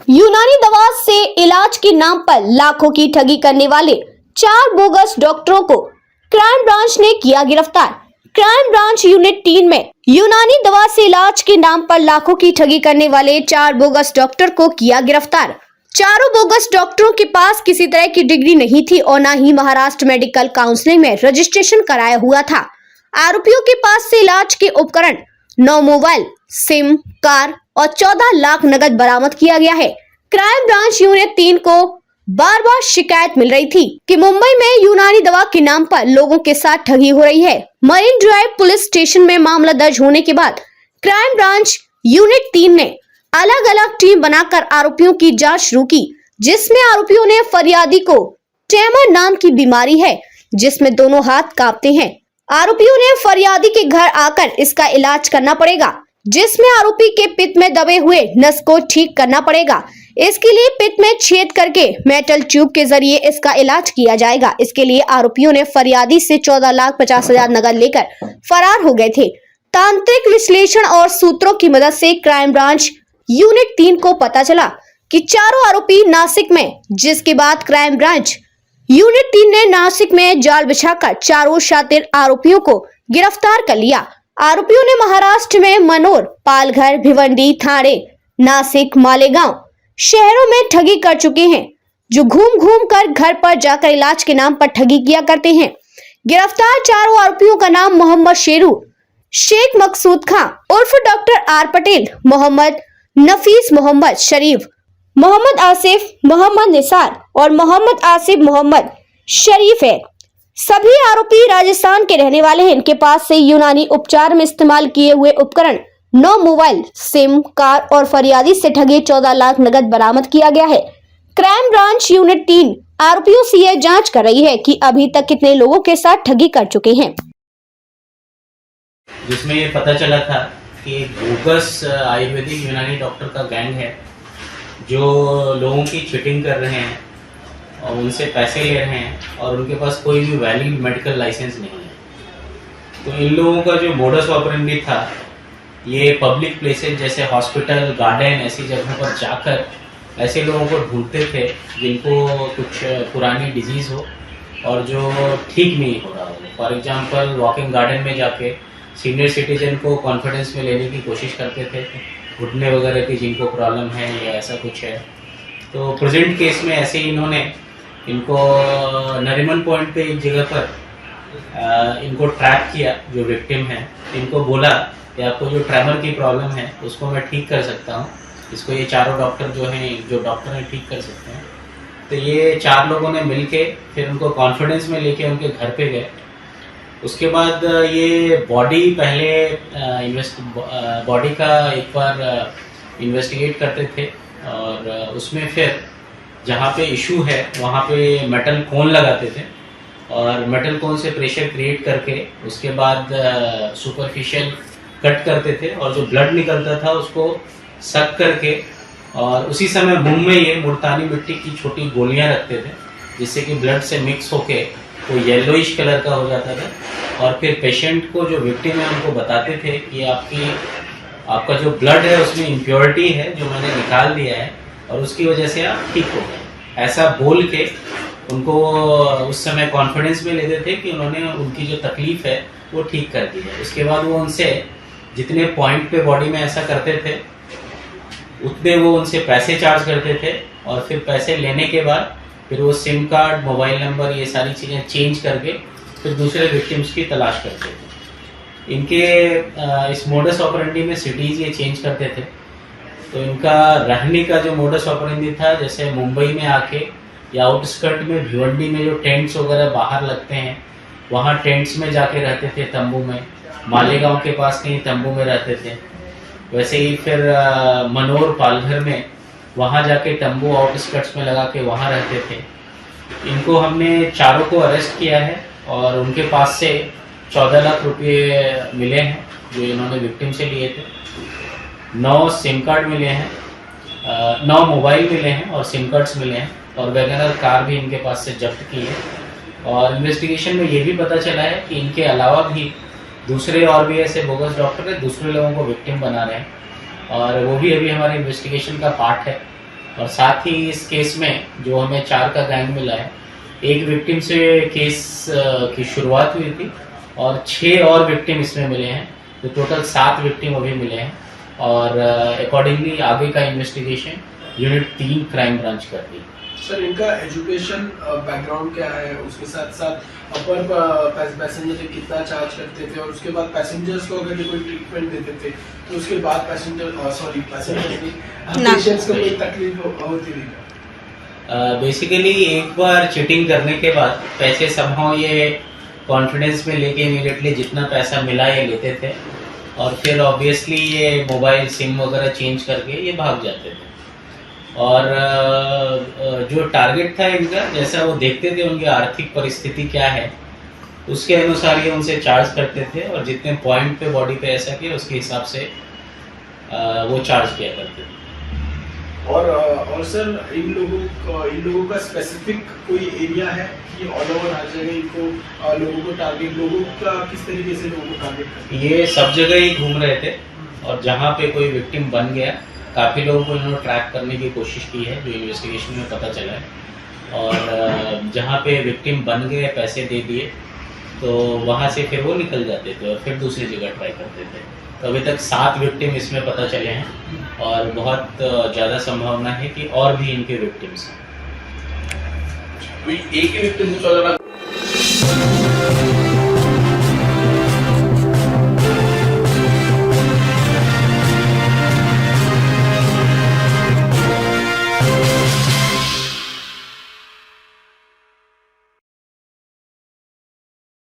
यूनानी दवा से इलाज के नाम पर लाखों की ठगी करने वाले 4 बोगस डॉक्टरों को क्राइम ब्रांच ने किया गिरफ्तार। क्राइम ब्रांच यूनिट 3 में यूनानी दवा से इलाज के नाम पर लाखों की ठगी करने वाले 4 बोगस डॉक्टर को किया गिरफ्तार। चारों बोगस डॉक्टरों के पास किसी तरह की डिग्री नहीं थी और न ही महाराष्ट्र मेडिकल काउंसिल में रजिस्ट्रेशन कराया हुआ था। आरोपियों के पास से इलाज के उपकरण, 9 मोबाइल, सिम, कार और 14 लाख नगद बरामद किया गया है। क्राइम ब्रांच यूनिट 3 को बार बार शिकायत मिल रही थी कि मुंबई में यूनानी दवा के नाम पर लोगों के साथ ठगी हो रही है। मरीन ड्राइव पुलिस स्टेशन में मामला दर्ज होने के बाद क्राइम ब्रांच यूनिट 3 ने अलग अलग टीम बनाकर आरोपियों की जांच शुरू की, जिसमें आरोपियों ने फरियादी को ट्रेमर नाम की बीमारी है जिसमें दोनों हाथ कांपते हैं। आरोपियों ने फरियादी के घर आकर इसका इलाज करना पड़ेगा, जिसमें आरोपी के पित्त में दबे हुए नस को ठीक करना पड़ेगा। इसके लिए पित्त में छेद करके मेटल ट्यूब के जरिए इसका इलाज किया जाएगा। इसके लिए आरोपियों ने फरियादी से 14,50,000 नगद लेकर फरार हो गए थे। तांत्रिक विश्लेषण और सूत्रों की मदद से क्राइम ब्रांच यूनिट 3 को पता चला कि चारों आरोपी नासिक में, जिसके बाद क्राइम ब्रांच यूनिट 3 ने नासिक में जाल बिछाकर चारों शातिर आरोपियों को गिरफ्तार कर लिया। आरोपियों ने महाराष्ट्र में मनोर, पालघर, भिवंडी, ठाणे, नासिक, मालेगांव शहरों में ठगी कर चुके हैं, जो घूम घूम कर घर पर जाकर इलाज के नाम पर ठगी किया करते हैं। गिरफ्तार चारों आरोपियों का नाम मोहम्मद शेरू, शेख मकसूद खां उर्फ डॉक्टर आर पटेल, मोहम्मद नफीस, मोहम्मद शरीफ, मोहम्मद आसिफ, मोहम्मद निसार और मोहम्मद आसिफ मोहम्मद शरीफ है। सभी आरोपी राजस्थान के रहने वाले हैं। इनके पास से यूनानी उपचार में इस्तेमाल किए हुए उपकरण, 9 मोबाइल, सिम, कार और फरियादी से ठगे 14 लाख नगद बरामद किया गया है। क्राइम ब्रांच यूनिट 3 आरोपियों से यह जांच कर रही है कि अभी तक कितने लोगों के साथ ठगी कर चुके हैं। जिसमें ये पता चला था कि एक बोगस आयुर्वेदिक यूनानी डॉक्टर का गैंग है जो लोगों की चीटिंग कर रहे हैं और उनसे पैसे ले रहे हैं और उनके पास कोई भी वैलिड मेडिकल लाइसेंस नहीं है। तो इन लोगों का जो मोडस ऑपरेंडी था, ये पब्लिक प्लेसेस जैसे हॉस्पिटल, गार्डन, ऐसी जगहों पर जाकर ऐसे लोगों को ढूंढते थे जिनको कुछ पुरानी डिजीज़ हो और जो ठीक नहीं हो रहा हो। फॉर एग्जांपल, वॉकिंग गार्डन में जाके सीनियर सिटीजन को कॉन्फिडेंस में लेने की कोशिश करते थे, घुटने वगैरह की जिनको प्रॉब्लम है या ऐसा कुछ है। तो प्रेजेंट केस में ऐसे ही इन्होंने इनको नरीमन पॉइंट पे एक जगह पर इनको ट्रैप किया, जो विक्टिम है। इनको बोला कि आपको जो ट्रेमर की प्रॉब्लम है उसको मैं ठीक कर सकता हूँ, इसको ये चारों डॉक्टर जो डॉक्टर हैं ठीक कर सकते हैं। तो ये 4 लोगों ने मिलके फिर उनको कॉन्फिडेंस में लेके उनके घर पे गए। उसके बाद ये बॉडी का एक बार इन्वेस्टिगेट करते थे और उसमें फिर जहाँ पे इशू है वहाँ पे मेटल कोन लगाते थे और मेटल कोन से प्रेशर क्रिएट करके उसके बाद सुपरफिशियल कट करते थे और जो ब्लड निकलता था उसको सक करके और उसी समय मुंह में ये मुल्तानी मिट्टी की छोटी गोलियां रखते थे, जिससे कि ब्लड से मिक्स होके वो येलोइश कलर का हो जाता था। और फिर पेशेंट को, जो विक्टिम है, उनको बताते थे कि आपका जो ब्लड है उसमें इम्प्योरिटी है जो मैंने निकाल दिया है और उसकी वजह से आप ठीक हो गए। ऐसा बोल के उनको उस समय कॉन्फिडेंस में लेते थे कि उन्होंने उनकी जो तकलीफ है वो ठीक कर दी है। उसके बाद वो उनसे जितने पॉइंट पे बॉडी में ऐसा करते थे उतने वो उनसे पैसे चार्ज करते थे और फिर पैसे लेने के बाद फिर वो सिम कार्ड, मोबाइल नंबर, ये सारी चीज़ें चेंज करके फिर दूसरे विक्टिम्स की तलाश करते थे। इनके इस मोडस ऑपरेंडी में सिटीज़ ये चेंज करते थे। तो इनका रहने का जो मोडस ऑपरेंडी था, जैसे मुंबई में आके या आउटस्कर्ट में भिवंडी में जो टेंट्स वगैरह बाहर लगते हैं वहाँ टेंट्स में जाके रहते थे, तंबू में। मालेगांव के पास कहीं तंबू में रहते थे। वैसे ही फिर मनोर, पालघर में वहाँ जाके तंबू आउटस्कर्ट्स में लगा के वहाँ रहते थे। इनको हमने चारों को अरेस्ट किया है और उनके पास से 14 लाख रुपये मिले हैं जो इन्होंने विक्टिम से लिए थे। 9 सिम कार्ड मिले हैं, 9 मोबाइल मिले हैं और सिम कार्ड्स मिले हैं और वैगनर कार भी इनके पास से जब्त की है। और इन्वेस्टिगेशन में ये भी पता चला है कि इनके अलावा भी दूसरे और भी ऐसे बोगस डॉक्टर है, दूसरे लोगों को विक्टिम बना रहे हैं और वो भी अभी हमारे इन्वेस्टिगेशन का पार्ट है। और साथ ही इस केस में जो हमें 4 का गैंग मिला है, एक विक्टिम से केस की शुरुआत हुई थी और 6 और विक्टिम इसमें मिले हैं, तो टोटल 7 विक्टिम अभी मिले हैं। और अकॉर्डिंगली आगे का इन्वेस्टिगेशन यूनिट 3 क्राइम ब्रांच करती है। सर, इनका एजुकेशन बैकग्राउंड क्या है, उसके साथ साथ अपर पैसेंजर से कितना चार्ज करते थे, और उसके बाद पैसेंजर्स को अगर ये कोई ट्रीटमेंट देते थे तो उसके बाद पेशेंट्स को कोई तकलीफ होती थी? बेसिकली एक बार चीटिंग करने के बाद पैसे समहाउ ये कॉन्फिडेंस में लेके इमीडिएटली जितना पैसा मिला ये लेते थे और फिर ऑब्वियसली ये मोबाइल सिम वगैरह चेंज करके ये भाग जाते थे। और जो टारगेट था इनका, जैसा वो देखते थे उनकी आर्थिक परिस्थिति क्या है उसके अनुसार ये उनसे चार्ज करते थे और जितने पॉइंट पे बॉडी पे ऐसा किया उसके हिसाब से वो चार्ज किया करते थे। और सर, इन लोगों का स्पेसिफिक कोई एरिया है कि ऑल ओवर हर जगह इनको लोगों का किस तरीके से लोगों को टारगेट करते हैं? ये सब जगह ही घूम रहे थे और जहाँ पे कोई विक्टिम बन गया, काफ़ी लोगों को इन्होंने ट्रैक करने की कोशिश की है, जो इन्वेस्टिगेशन में पता चला है। और जहाँ पे विक्टिम बन गए, पैसे दे दिए, तो वहाँ से फिर वो निकल जाते थे और फिर दूसरी जगह ट्राई करते थे। तो अभी तक 7 विक्टिम इसमें पता चले हैं और बहुत ज़्यादा संभावना है कि और भी इनके विक्टिम्स हैं। कोई एक ही विक्टिम को चल रहा